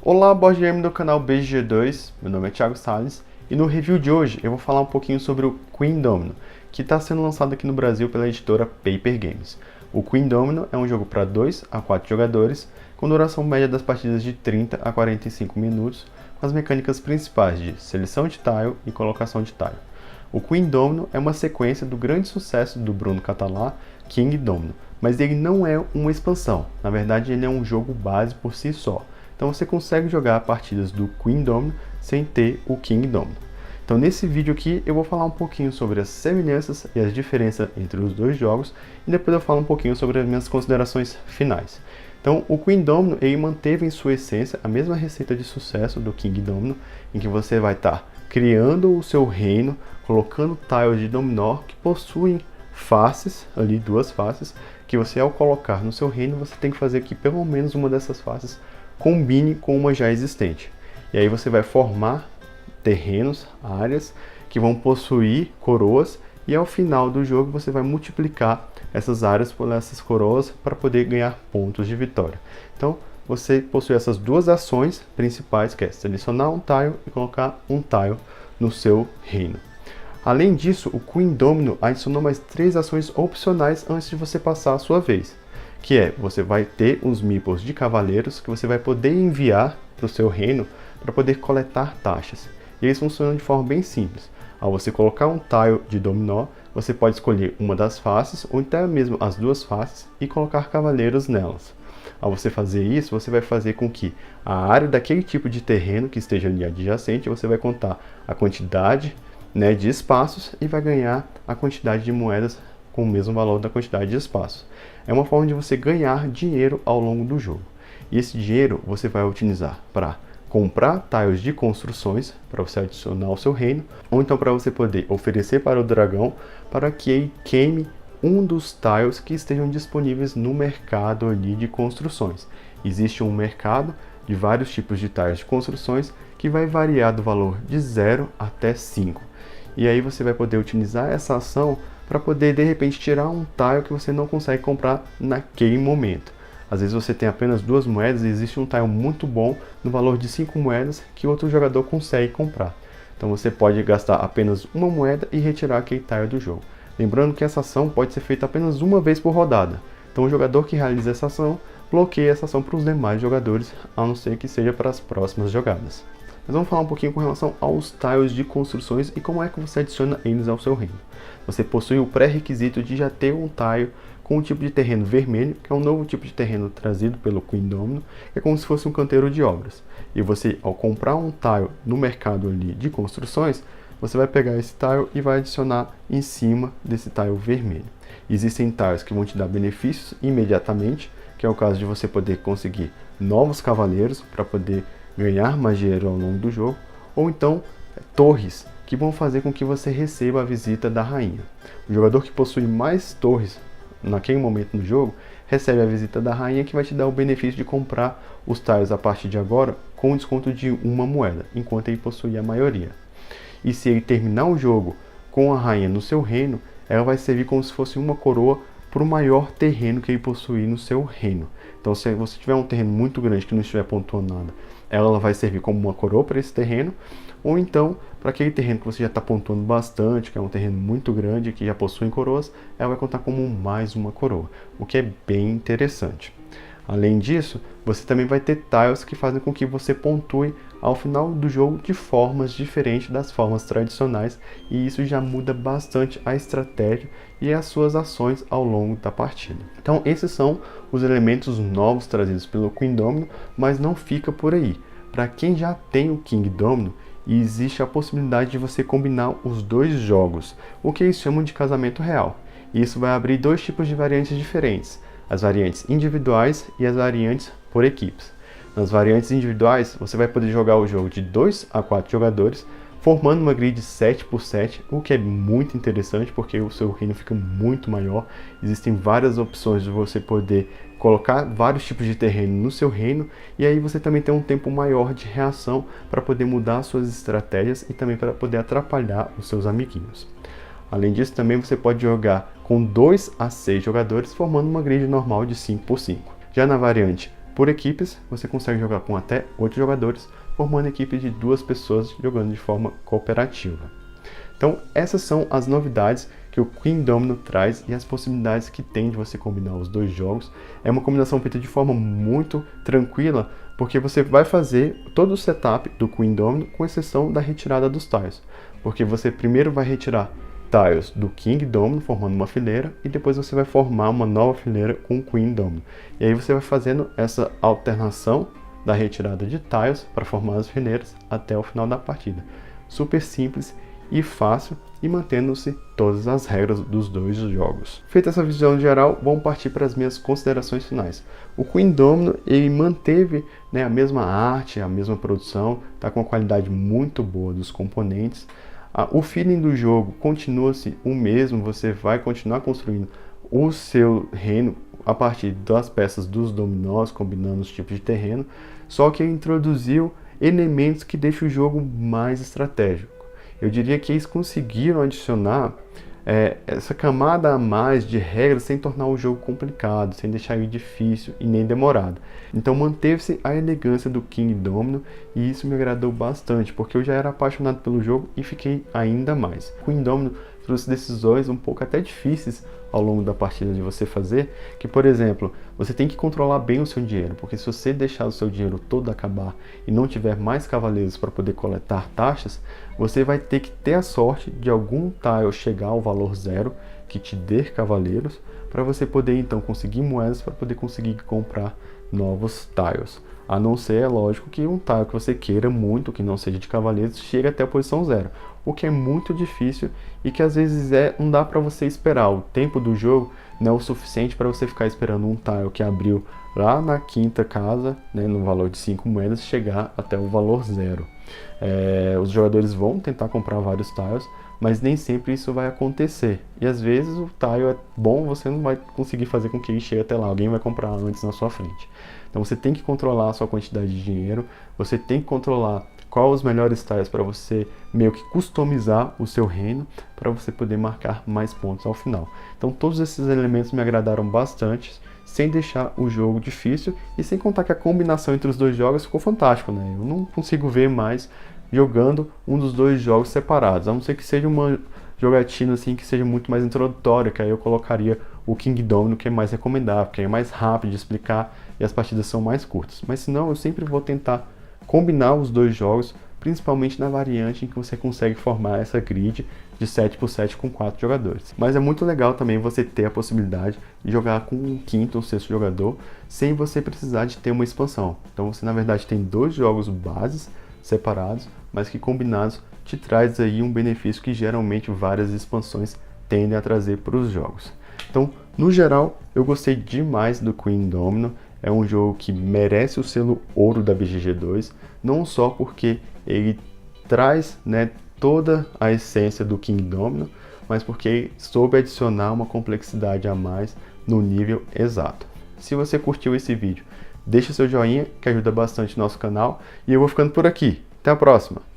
Olá, board game do canal BGG2, meu nome é Thiago Salles e no review de hoje eu vou falar um pouquinho sobre o Queen Domino, que está sendo lançado aqui no Brasil pela editora Paper Games. O Queen Domino é um jogo para 2 a 4 jogadores, com duração média das partidas de 30 a 45 minutos, com as mecânicas principais de seleção de tile e colocação de tile. O Queen Domino é uma sequência do grande sucesso do Bruno Cathala, King Domino, mas ele não é uma expansão, na verdade ele é um jogo base por si só. Então você consegue jogar partidas do Queen Domino sem ter o King Domino. Então nesse vídeo aqui eu vou falar um pouquinho sobre as semelhanças e as diferenças entre os dois jogos e depois eu falo um pouquinho sobre as minhas considerações finais. Então o Queen Domino ele manteve em sua essência a mesma receita de sucesso do King Domino, em que você vai estar criando o seu reino, colocando tiles de dominó que possuem faces, ali duas faces, que você ao colocar no seu reino você tem que fazer que pelo menos uma dessas faces combine com uma já existente. E aí você vai formar terrenos, áreas que vão possuir coroas e ao final do jogo você vai multiplicar essas áreas por essas coroas para poder ganhar pontos de vitória. Então você possui essas duas ações principais, que é selecionar um tile e colocar um tile no seu reino. Além disso, o Queen Domino adicionou mais 3 ações opcionais antes de você passar a sua vez, que é, você vai ter uns meeples de cavaleiros que você vai poder enviar para o seu reino para poder coletar taxas. E eles funcionam de forma bem simples. Ao você colocar um tile de dominó, você pode escolher uma das faces ou até mesmo as duas faces e colocar cavaleiros nelas. Ao você fazer isso, você vai fazer com que a área daquele tipo de terreno que esteja ali adjacente, você vai contar a quantidade, de espaços e vai ganhar a quantidade de moedas com o mesmo valor da quantidade de espaços. É uma forma de você ganhar dinheiro ao longo do jogo. E esse dinheiro você vai utilizar para comprar tiles de construções para você adicionar ao seu reino, ou então para você poder oferecer para o dragão para que ele queime um dos tiles que estejam disponíveis no mercado ali de construções. Existe um mercado de vários tipos de tiles de construções que vai variar do valor de 0 até 5. E aí você vai poder utilizar essa ação para poder de repente tirar um tile que você não consegue comprar naquele momento. Às vezes você tem apenas 2 moedas e existe um tile muito bom no valor de 5 moedas que outro jogador consegue comprar. Então você pode gastar apenas uma moeda e retirar aquele tile do jogo. Lembrando que essa ação pode ser feita apenas uma vez por rodada. Então o jogador que realiza essa ação bloqueia essa ação para os demais jogadores, a não ser que seja para as próximas jogadas. Mas vamos falar um pouquinho com relação aos tiles de construções e como é que você adiciona eles ao seu reino. Você possui o pré-requisito de já ter um tile com um tipo de terreno vermelho, que é um novo tipo de terreno trazido pelo Queen Domino, que é como se fosse um canteiro de obras. E você, ao comprar um tile no mercado ali de construções, você vai pegar esse tile e vai adicionar em cima desse tile vermelho. Existem tiles que vão te dar benefícios imediatamente, que é o caso de você poder conseguir novos cavaleiros para poder ganhar mais dinheiro ao longo do jogo, ou então torres, que vão fazer com que você receba a visita da rainha. O jogador que possui mais torres naquele momento no jogo, recebe a visita da rainha, que vai te dar o benefício de comprar os tiles a partir de agora com desconto de uma moeda, enquanto ele possui a maioria. E se ele terminar o jogo com a rainha no seu reino, ela vai servir como se fosse uma coroa para o maior terreno que ele possuir no seu reino. Então se você tiver um terreno muito grande que não estiver pontuando nada, ela vai servir como uma coroa para esse terreno, ou então para aquele terreno que você já está pontuando bastante, que é um terreno muito grande, que já possui coroas, ela vai contar como mais uma coroa, o que é bem interessante. Além disso, você também vai ter tiles que fazem com que você pontue ao final do jogo de formas diferentes das formas tradicionais, e isso já muda bastante a estratégia e as suas ações ao longo da partida. Então esses são os elementos novos trazidos pelo Queen Domino, mas não fica por aí. Para quem já tem o King Domino, existe a possibilidade de você combinar os dois jogos, o que eles chamam de casamento real. E isso vai abrir 2 tipos de variantes diferentes, as variantes individuais e as variantes por equipes. Nas variantes individuais, você vai poder jogar o jogo de 2 a 4 jogadores, formando uma grid 7x7, o que é muito interessante porque o seu reino fica muito maior. Existem várias opções de você poder colocar vários tipos de terreno no seu reino, e aí você também tem um tempo maior de reação para poder mudar suas estratégias e também para poder atrapalhar os seus amiguinhos. Além disso, também você pode jogar com 2 a 6 jogadores, formando uma grid normal de 5x5. Já na variante Por equipes, você consegue jogar com até 8 jogadores, formando equipes de 2 pessoas jogando de forma cooperativa. Então, essas são as novidades que o Queen Domino traz e as possibilidades que tem de você combinar os dois jogos. É uma combinação feita de forma muito tranquila, porque você vai fazer todo o setup do Queen Domino, com exceção da retirada dos tiles. Porque você primeiro vai retirar tiles do King Domino, formando uma fileira, e depois você vai formar uma nova fileira com o Queen Domino. E aí você vai fazendo essa alternação da retirada de tiles para formar as fileiras até o final da partida. Super simples e fácil, e mantendo-se todas as regras dos dois jogos. Feita essa visão geral, vamos partir para as minhas considerações finais. O Queen Domino, ele manteve, né, a mesma arte, a mesma produção, está com uma qualidade muito boa dos componentes. O feeling do jogo continua-se o mesmo, você vai continuar construindo o seu reino a partir das peças dos dominós, combinando os tipos de terreno, só que ele introduziu elementos que deixam o jogo mais estratégico. Eu diria que eles conseguiram adicionar essa camada a mais de regras sem tornar o jogo complicado, sem deixar ele difícil e nem demorado. Então manteve-se a elegância do King Domino e isso me agradou bastante, porque eu já era apaixonado pelo jogo e fiquei ainda mais. Queen Domino trouxe decisões um pouco até difíceis ao longo da partida de você fazer, que, por exemplo, você tem que controlar bem o seu dinheiro, porque se você deixar o seu dinheiro todo acabar e não tiver mais cavaleiros para poder coletar taxas, você vai ter que ter a sorte de algum tile chegar ao valor zero, que te dê cavaleiros, para você poder então conseguir moedas para poder conseguir comprar novos tiles. A não ser, é lógico, que um tile que você queira muito, que não seja de cavaleiros, chegue até a posição zero, o que é muito difícil e que às vezes não dá para você esperar. O tempo do jogo não é o suficiente para você ficar esperando um tile que abriu lá na quinta casa, né, no valor de 5 moedas, chegar até o valor zero. Os jogadores vão tentar comprar vários tiles, mas nem sempre isso vai acontecer. E às vezes o tile é bom, você não vai conseguir fazer com que ele chegue até lá, alguém vai comprar antes na sua frente. Então você tem que controlar a sua quantidade de dinheiro, você tem que controlar quais os melhores tiles para você meio que customizar o seu reino, para você poder marcar mais pontos ao final. Então todos esses elementos me agradaram bastante, sem deixar o jogo difícil e sem contar que a combinação entre os dois jogos ficou fantástico, né? Eu não consigo ver mais jogando um dos dois jogos separados, a não ser que seja uma jogatina assim que seja muito mais introdutória, que aí eu colocaria o King Domino, que é mais recomendável, que é mais rápido de explicar e as partidas são mais curtas. Mas senão eu sempre vou tentar combinar os dois jogos, principalmente na variante em que você consegue formar essa grid de 7x7 com 4 jogadores. Mas é muito legal também você ter a possibilidade de jogar com um quinto ou sexto jogador, sem você precisar de ter uma expansão. Então você na verdade tem dois jogos bases separados, mas que combinados te traz aí um benefício que geralmente várias expansões tendem a trazer para os jogos. Então, no geral, eu gostei demais do Queen Domino. É um jogo que merece o selo ouro da BGG2, não só porque ele traz, né, toda a essência do King Domino, mas porque soube adicionar uma complexidade a mais no nível exato. Se você curtiu esse vídeo, deixa seu joinha, que ajuda bastante o nosso canal, e eu vou ficando por aqui. Até a próxima!